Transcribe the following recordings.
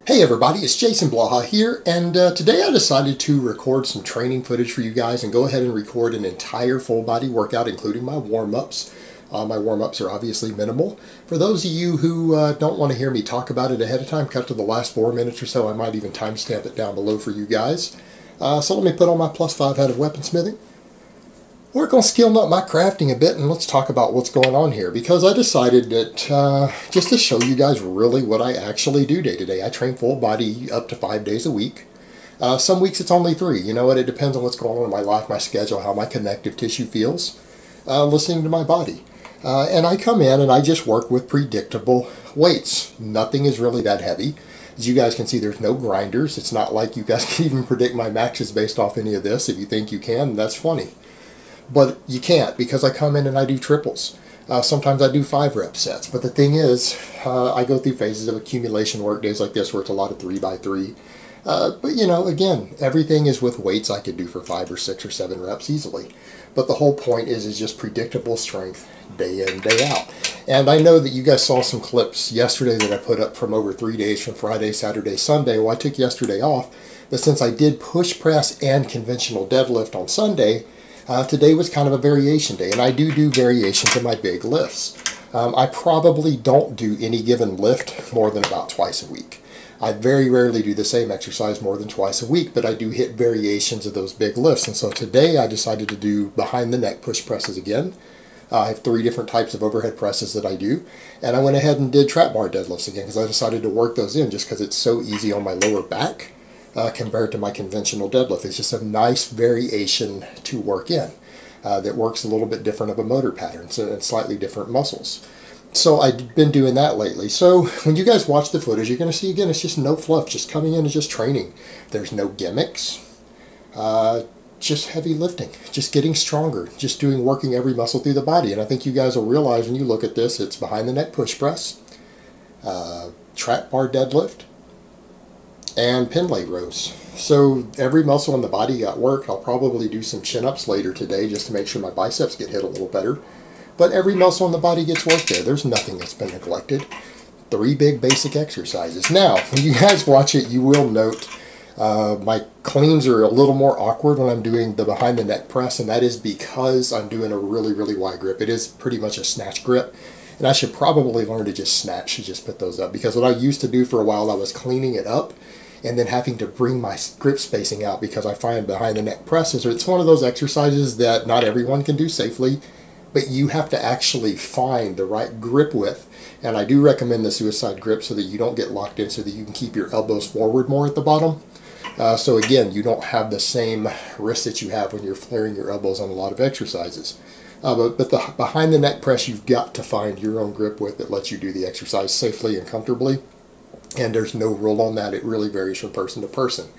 Hey everybody, it's Jason Blaha here, and today I decided to record some training footage for you guys and go ahead and record an entire full body workout, including my warm-ups. My warm-ups are obviously minimal. For those of you who don't want to hear me talk about it ahead of time, cut to the last 4 minutes or so. I might even timestamp it down below for you guys. So let me put on my +5 head of weaponsmithing. Work on skilling up my crafting a bit, and let's talk about what's going on here, because I decided that just to show you guys really what I actually do day to day. I train full body up to 5 days a week. Some weeks it's only 3. You know what? It depends on what's going on in my life, my schedule, how my connective tissue feels, listening to my body. And I come in and I just work with predictable weights. Nothing is really that heavy. As you guys can see, there's no grinders. It's not like you guys can even predict my maxes based off any of this. If you think you can, that's funny. But you can't, because I come in and I do triples. Sometimes I do 5 rep sets. But the thing is, I go through phases of accumulation work days like this where it's a lot of 3x3. But you know, again, everything is with weights I could do for 5 or 6 or 7 reps easily. But the whole point is just predictable strength day in, day out. And I know that you guys saw some clips yesterday that I put up from over 3 days, from Friday, Saturday, Sunday. Well, I took yesterday off. But since I did push press and conventional deadlift on Sunday, today was kind of a variation day, and I do variations in my big lifts. I probably don't do any given lift more than about twice a week. I very rarely do the same exercise more than twice a week, but I do hit variations of those big lifts. And so today I decided to do behind the neck push presses again. I have 3 different types of overhead presses that I do, and I went ahead and did trap bar deadlifts again because I decided to work those in just because it's so easy on my lower back. Compared to my conventional deadlift. It's just a nice variation to work in that works a little bit different of a motor pattern and slightly different muscles. So I've been doing that lately. So when you guys watch the footage, you're going to see, again, it's just no fluff, just coming in and just training. There's no gimmicks, just heavy lifting, just getting stronger, just working every muscle through the body. And I think you guys will realize when you look at this, it's behind the neck push press, trap bar deadlift, and pin leg rows. So every muscle in the body got work. I'll probably do some chin-ups later today just to make sure my biceps get hit a little better. But every muscle in the body gets work there. There's nothing that's been neglected. 3 big basic exercises. Now, when you guys watch it, you will note my cleans are a little more awkward when I'm doing the behind the neck press, and that is because I'm doing a really, really wide grip. It is pretty much a snatch grip. And I should probably learn to just snatch, to just put those up. Because what I used to do for a while, I was cleaning it up and then having to bring my grip spacing out, because I find behind the neck presses, it's one of those exercises that not everyone can do safely, but you have to actually find the right grip width. And I do recommend the suicide grip so that you don't get locked in, so that you can keep your elbows forward more at the bottom. So again, you don't have the same wrist that you have when you're flaring your elbows on a lot of exercises. But the behind the neck press, you've got to find your own grip width that lets you do the exercise safely and comfortably. And there's no rule on that. It really varies from person to person.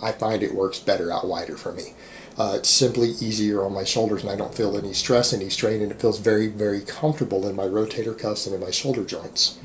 I find it works better out wider for me. It's simply easier on my shoulders, and I don't feel any stress, any strain, and it feels very, very comfortable in my rotator cuffs and in my shoulder joints.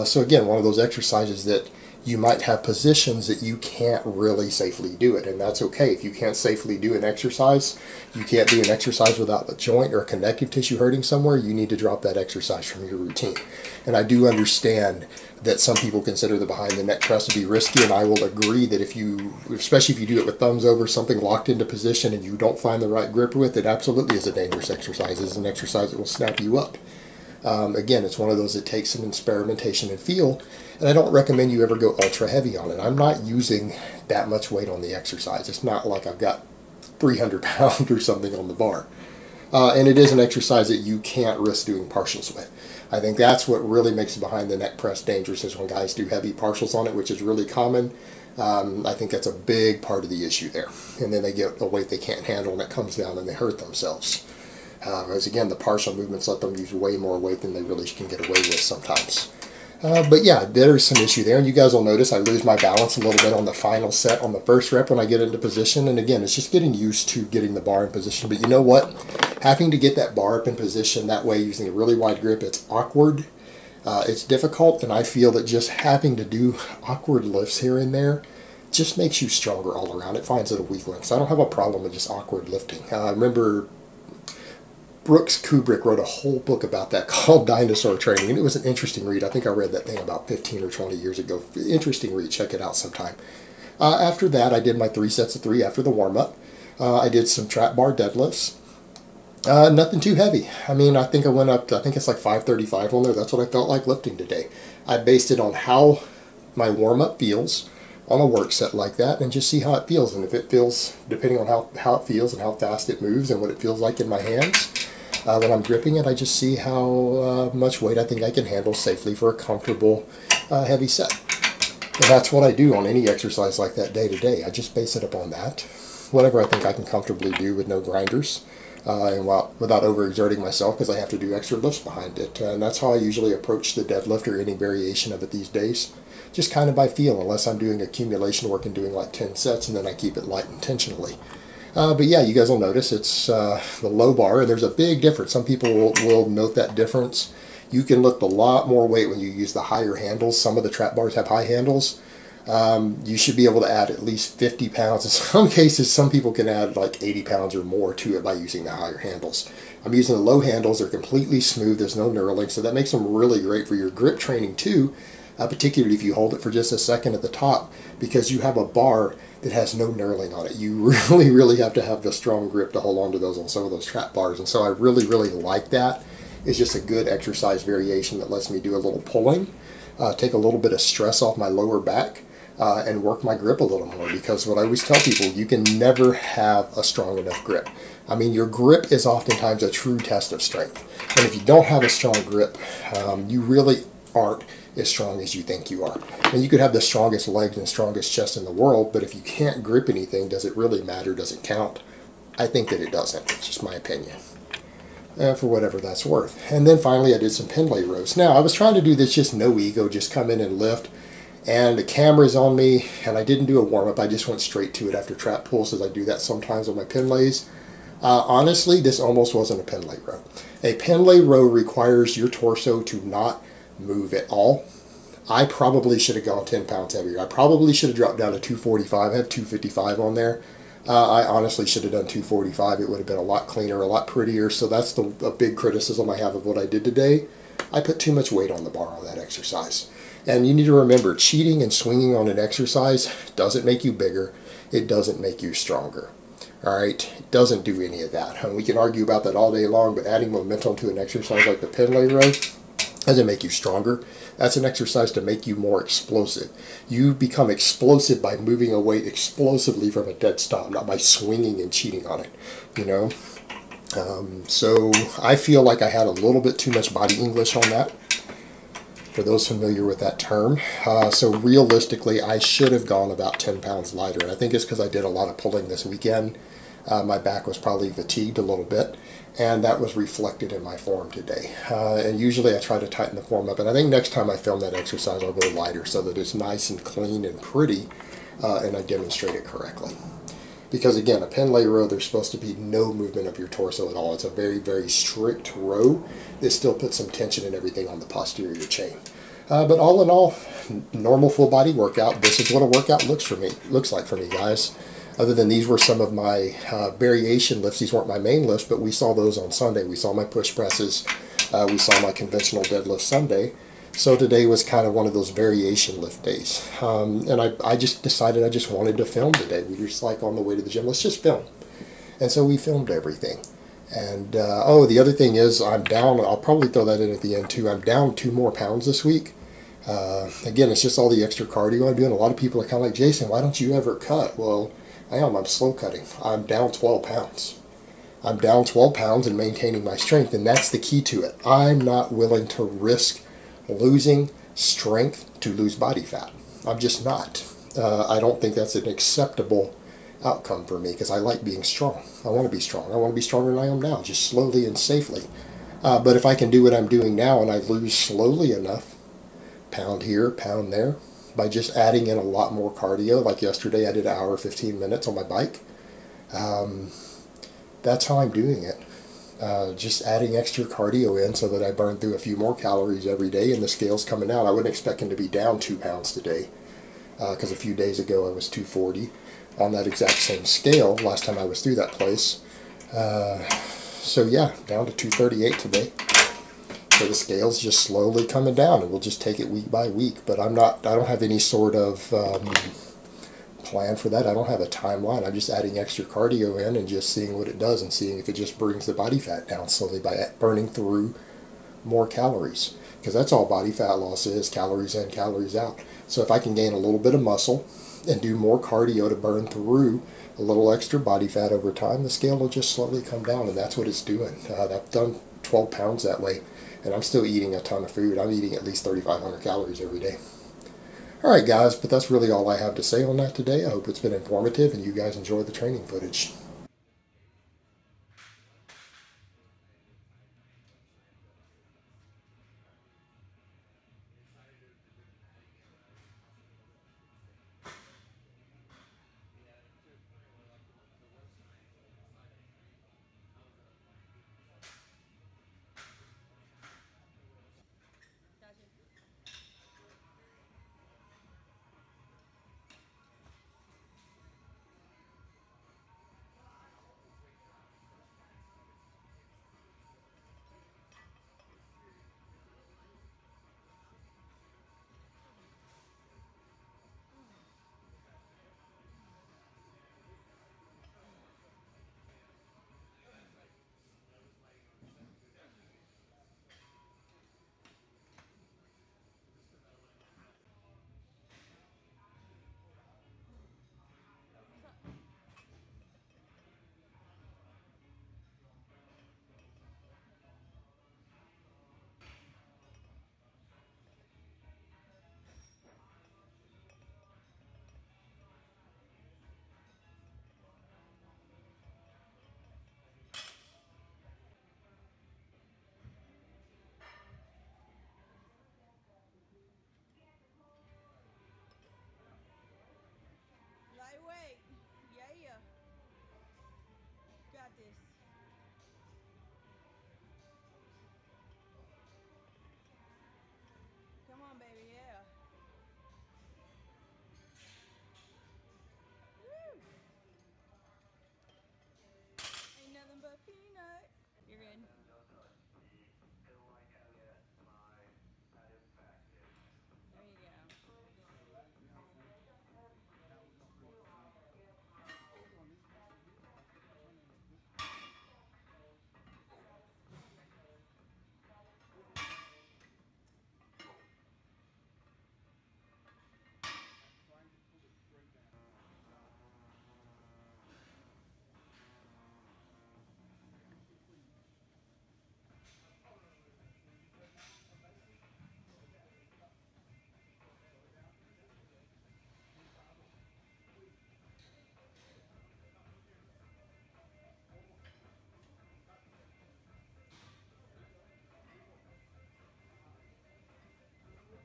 So again, one of those exercises that you might have positions that you can't really safely do it, and that's okay. If you can't safely do an exercise, you can't do an exercise without a joint or a connective tissue hurting somewhere, you need to drop that exercise from your routine. And I do understand that some people consider the behind the neck press to be risky, and I will agree that if you, especially if you do it with thumbs over, something locked into position, and you don't find the right grip with it, absolutely is a dangerous exercise. It's an exercise that will snap you up. Again, it's one of those that takes some experimentation and feel, and I don't recommend you ever go ultra heavy on it. I'm not using that much weight on the exercise. It's not like I've got 300 pounds or something on the bar. And it is an exercise that you can't risk doing partials with. I think that's what really makes the behind the neck press dangerous, is when guys do heavy partials on it, which is really common. I think that's a big part of the issue there. And then they get a weight they can't handle, and it comes down and they hurt themselves. As again, the partial movements let them use way more weight than they really can get away with sometimes. But yeah, there's some issue there, and you guys will notice I lose my balance a little bit on the final set on the first rep when I get into position. And again, it's just getting used to getting the bar in position. But you know what? Having to get that bar up in position that way using a really wide grip, it's awkward. It's difficult, and I feel that just having to do awkward lifts here and there just makes you stronger all around. It finds little weak links. I don't have a problem with just awkward lifting. I remember Brooks Kubrick wrote a whole book about that called Dinosaur Training, and it was an interesting read. I think I read that thing about 15 or 20 years ago. Interesting read. Check it out sometime. After that, I did my 3 sets of 3 after the warm-up. I did some trap bar deadlifts. Nothing too heavy. I mean, I think I went up to, I think it's like 535 on there. That's what I felt like lifting today. I based it on how my warm-up feels on a work set like that, and just see how it feels. And if it feels, depending on how it feels and how fast it moves and what it feels like in my hands, when I'm gripping it, I just see how much weight I think I can handle safely for a comfortable heavy set. And that's what I do on any exercise like that day to day. I just base it upon that. Whatever I think I can comfortably do with no grinders. And without overexerting myself, because I have to do extra lifts behind it. And that's how I usually approach the deadlift or any variation of it these days. Just kind of by feel, unless I'm doing accumulation work and doing like 10 sets, and then I keep it light intentionally. But yeah, you guys will notice it's the low bar, and there's a big difference. Some people will note that difference. You can lift a lot more weight when you use the higher handles. Some of the trap bars have high handles. You should be able to add at least 50 pounds. In some cases, some people can add like 80 pounds or more to it by using the higher handles. I'm using the low handles. They're completely smooth. There's no knurling, so that makes them really great for your grip training too, particularly if you hold it for just a second at the top, because you have a bar that has no knurling on it. You really have to have the strong grip to hold on to those on some of those trap bars, and so I really like that. It's just a good exercise variation that lets me do a little pulling, take a little bit of stress off my lower back, and work my grip a little more, because what I always tell people, you can never have a strong enough grip. I mean, your grip is oftentimes a true test of strength. And if you don't have a strong grip, you really aren't as strong as you think you are. And you could have the strongest legs and strongest chest in the world, but if you can't grip anything, does it really matter? Does it count? I think that it doesn't. It's just my opinion. For whatever that's worth. And then finally I did some Pendlay rows. Now I was trying to do this just no ego, just come in and lift, and the camera's on me, and I didn't do a warm-up. I just went straight to it after trap pulls, as I do that sometimes with my Pendlays. Honestly, this almost wasn't a Pendlay row. A Pendlay row requires your torso to not move at all. I probably should have gone 10 pounds heavier. I probably should have dropped down to 245. I have 255 on there. I honestly should have done 245. It would have been a lot cleaner, a lot prettier. So that's a big criticism I have of what I did today. I put too much weight on the bar on that exercise. And you need to remember, cheating and swinging on an exercise doesn't make you bigger. It doesn't make you stronger. All right? It doesn't do any of that. And we can argue about that all day long, but adding momentum to an exercise like the Pendlay row doesn't make you stronger. That's an exercise to make you more explosive. You become explosive by moving a weight explosively from a dead stop, not by swinging and cheating on it, you know? So I feel like I had a little bit too much body English on that, for those familiar with that term. So realistically, I should have gone about 10 pounds lighter. And I think it's because I did a lot of pulling this weekend. My back was probably fatigued a little bit, and that was reflected in my form today. And usually I try to tighten the form up, and I think next time I film that exercise I'll go lighter so that it's nice and clean and pretty, and I demonstrate it correctly. Because again, a Pendlay row, there's supposed to be no movement of your torso at all. It's a very strict row that still puts some tension and everything on the posterior chain. But all in all, normal full body workout. This is what a workout looks like for me, guys. Other than these were some of my variation lifts. These weren't my main lifts, but we saw those on Sunday. We saw my push presses. We saw my conventional deadlift Sunday. So today was kind of one of those variation lift days. And I just decided I just wanted to film today. We were just like on the way to the gym, let's just film. And so we filmed everything. And oh, the other thing is I'm down, I'll probably throw that in at the end too, I'm down 2 more pounds this week. Again, it's just all the extra cardio I'm doing. A lot of people are kind of like, Jason, why don't you ever cut? Well, I'm slow cutting. I'm down 12 pounds. I'm down 12 pounds and maintaining my strength, and that's the key to it. I'm not willing to risk losing strength to lose body fat. I'm just not. I don't think that's an acceptable outcome for me, because I like being strong. I want to be strong. I want to be stronger than I am now, just slowly and safely. But if I can do what I'm doing now and I lose slowly enough, pound here, pound there, by just adding in a lot more cardio, like yesterday I did 1 hour 15 minutes on my bike, that's how I'm doing it. Just adding extra cardio in so that I burn through a few more calories every day, and the scale's coming out. I wouldn't expect him to be down 2 pounds today, because a few days ago I was 240 on that exact same scale last time I was through that place. So yeah, down to 238 today. So the scale's just slowly coming down, and we'll just take it week by week. But I don't have any sort of plan for that. I don't have a timeline. I'm just adding extra cardio in and just seeing what it does and seeing if it just brings the body fat down slowly by burning through more calories. Because that's all body fat loss is, calories in, calories out. So if I can gain a little bit of muscle and do more cardio to burn through a little extra body fat over time, the scale will just slowly come down, and that's what it's doing. I've done 12 pounds that way, and I'm still eating a ton of food. I'm eating at least 3,500 calories every day. Alright guys, but that's really all I have to say on that today. I hope it's been informative and you guys enjoy the training footage. Lightweight. Yeah. Got this. Come on, baby. Yeah. Woo. Ain't nothing but peanut. You're good. There you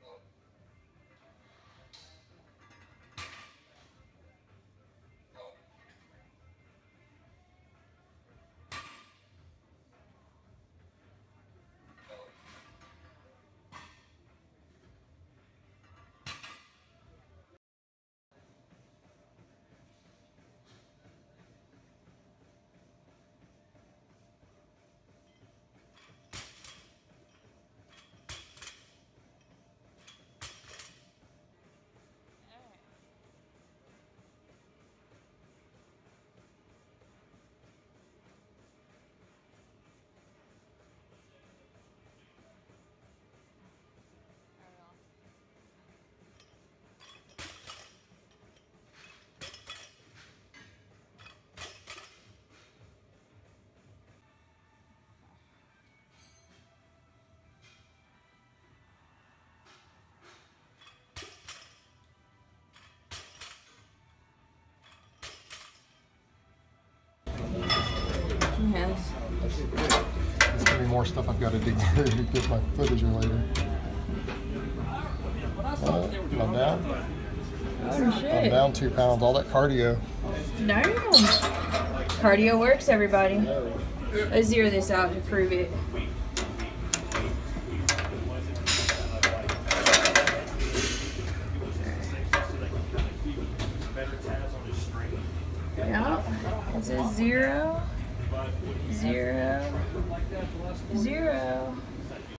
go. Yes. There's going to be more stuff I've got to dig through to get my footage later. I'm down. Oh shit. I'm down 2 pounds. All that cardio. Damn. Cardio works, everybody. Let's zero this out to prove it. Yeah. It says 0, 0. 0.